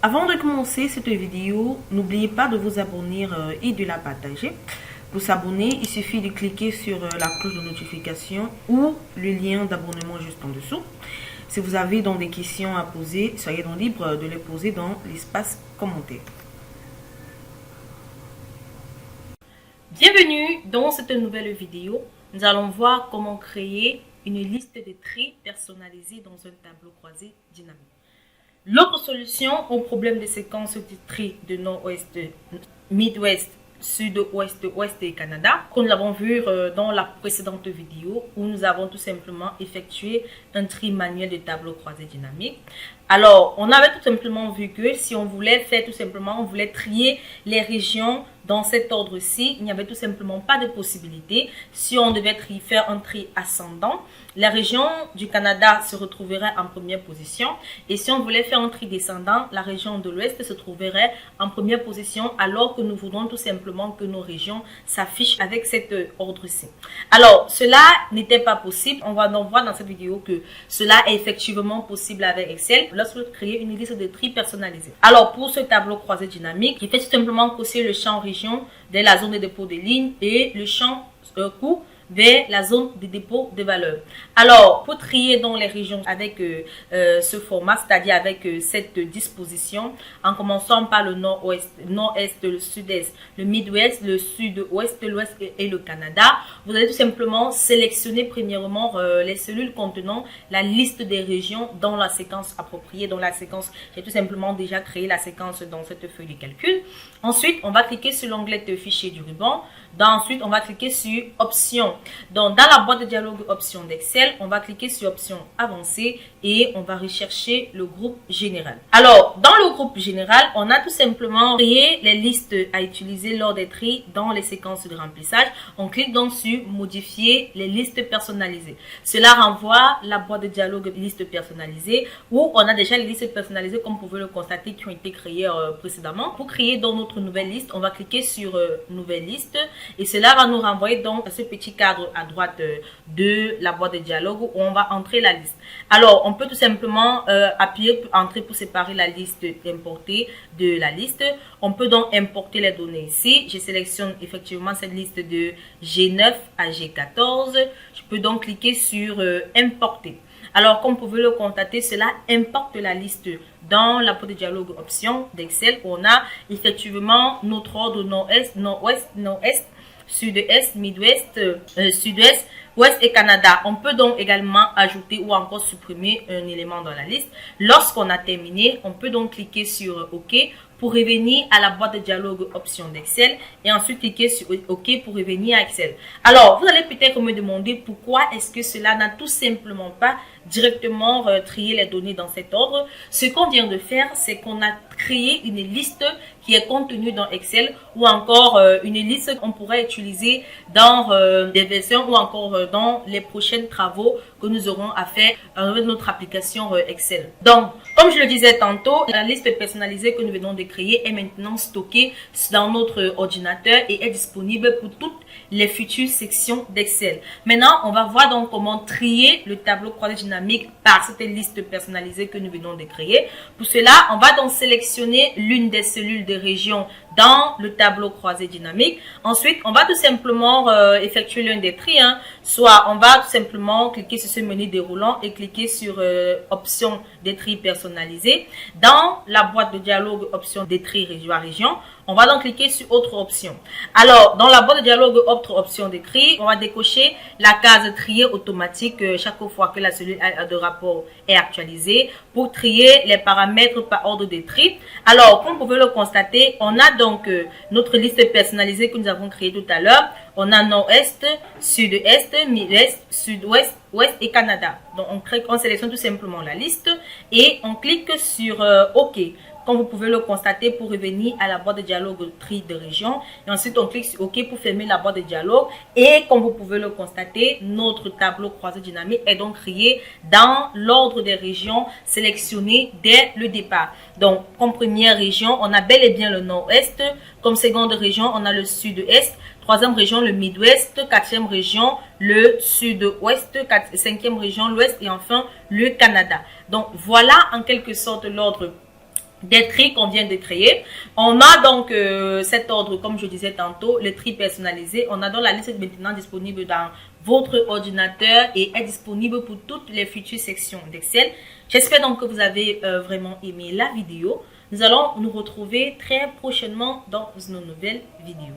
Avant de commencer cette vidéo, n'oubliez pas de vous abonner et de la partager. Pour s'abonner, il suffit de cliquer sur la cloche de notification ou le lien d'abonnement juste en dessous. Si vous avez donc des questions à poser, soyez donc libre de les poser dans l'espace commentaire. Bienvenue dans cette nouvelle vidéo. Nous allons voir comment créer une liste de traits personnalisés dans un tableau croisé dynamique. L'autre solution au problème de séquence de traits de Nord-Ouest, Midwest, Sud-Ouest, Ouest et Canada, comme nous l'avons vu dans la précédente vidéo où nous avons tout simplement effectué un tri manuel de tableau croisé dynamique. Alors, on avait tout simplement vu que si on voulait faire tout simplement, on voulait trier les régions dans cet ordre-ci, il n'y avait tout simplement pas de possibilité. Si on devait faire un tri ascendant, la région du Canada se retrouverait en première position. Et si on voulait faire un tri descendant, la région de l'Ouest se trouverait en première position, alors que nous voudrons tout simplement que nos régions s'affichent avec cet ordre-ci. Alors, cela n'était pas possible. On va donc voir dans cette vidéo que cela est effectivement possible avec Excel lorsque vous créez une liste de tri personnalisée. Alors, pour ce tableau croisé dynamique, il fait tout simplement cocher le champ région dès la zone de dépôt des lignes et le champ coût vers la zone de dépôt de valeur. Alors, pour trier dans les régions avec ce format, c'est-à-dire avec cette disposition, en commençant par le nord-ouest, nord-est, le sud-est, le mid-ouest, le sud-ouest, l'ouest et le Canada, vous allez tout simplement sélectionner premièrement les cellules contenant la liste des régions dans la séquence appropriée. Dans la séquence, j'ai tout simplement déjà créé la séquence dans cette feuille de calcul. Ensuite, on va cliquer sur l'onglet de fichier du ruban. Ensuite, on va cliquer sur Options. Donc, dans la boîte de dialogue Options d'Excel, on va cliquer sur Options avancées et on va rechercher le groupe général. Alors, dans le groupe général, on a tout simplement créé les listes à utiliser lors des tris dans les séquences de remplissage. On clique donc sur Modifier les listes personnalisées. Cela renvoie la boîte de dialogue Listes personnalisées où on a déjà les listes personnalisées comme vous pouvez le constater qui ont été créées précédemment. Pour créer donc notre nouvelle liste, on va cliquer sur Nouvelle liste. Et cela va nous renvoyer donc à ce petit cadre à droite de la boîte de dialogue où on va entrer la liste. Alors, on peut tout simplement appuyer pour entrer pour séparer la liste importée de la liste. On peut donc importer les données ici. Je sélectionne effectivement cette liste de G9 à G14. Je peux donc cliquer sur Importer. Alors, comme vous pouvez le constater, cela importe la liste dans la boîte de dialogue options d'Excel. On a effectivement notre ordre nord-est, nord-ouest, nord-est, sud-est, mid-ouest, sud-ouest, ouest et Canada. On peut donc également ajouter ou encore supprimer un élément dans la liste. Lorsqu'on a terminé, on peut donc cliquer sur OK pour revenir à la boîte de dialogue options d'Excel et ensuite cliquer sur OK pour revenir à Excel. Alors, vous allez peut-être me demander pourquoi est-ce que cela n'a tout simplement pas directement trié les données dans cet ordre. Ce qu'on vient de faire, c'est qu'on a créé une liste qui est contenue dans Excel ou encore une liste qu'on pourrait utiliser dans des versions ou encore dans les prochains travaux que nous aurons à faire avec notre application Excel. Donc, comme je le disais tantôt, la liste personnalisée que nous venons de créer est maintenant stockée dans notre ordinateur et est disponible pour toutes les futures sections d'Excel. Maintenant, on va voir donc comment trier le tableau croisé dynamique par cette liste personnalisée que nous venons de créer. Pour cela, on va donc sélectionner l'une des cellules de région dans le tableau croisé dynamique. Ensuite, on va tout simplement effectuer l'un des tri. Soit on va tout simplement cliquer sur ce menu déroulant et cliquer sur option des tri personnalisés. Dans la boîte de dialogue option des tri région à région, on va donc cliquer sur autre option. Alors, dans la boîte de dialogue autre option de tri, on va décocher la case trier automatique chaque fois que la cellule de rapport est actualisée pour trier les paramètres par ordre de tri. Alors, comme vous pouvez le constater, on a donc notre liste personnalisée que nous avons créée tout à l'heure. On a nord-est, sud-est, mi-est, sud-ouest, ouest et Canada. Donc, on sélectionne tout simplement la liste et on clique sur OK. Comme vous pouvez le constater pour revenir à la boîte de dialogue tri de région. Et ensuite, on clique sur OK pour fermer la boîte de dialogue. Et comme vous pouvez le constater, notre tableau croisé dynamique est donc créé dans l'ordre des régions sélectionnées dès le départ. Donc, comme première région, on a bel et bien le nord-est. Comme seconde région, on a le sud-est. Troisième région, le Midwest. Quatrième région, le Sud-Ouest. Cinquième région, l'Ouest. Et enfin, le Canada. Donc, voilà en quelque sorte l'ordre des tris qu'on vient de créer. On a donc cet ordre, comme je disais tantôt, le tri personnalisé. On a donc la liste maintenant disponible dans votre ordinateur et est disponible pour toutes les futures sections d'Excel. J'espère donc que vous avez vraiment aimé la vidéo. Nous allons nous retrouver très prochainement dans une nouvelle vidéo.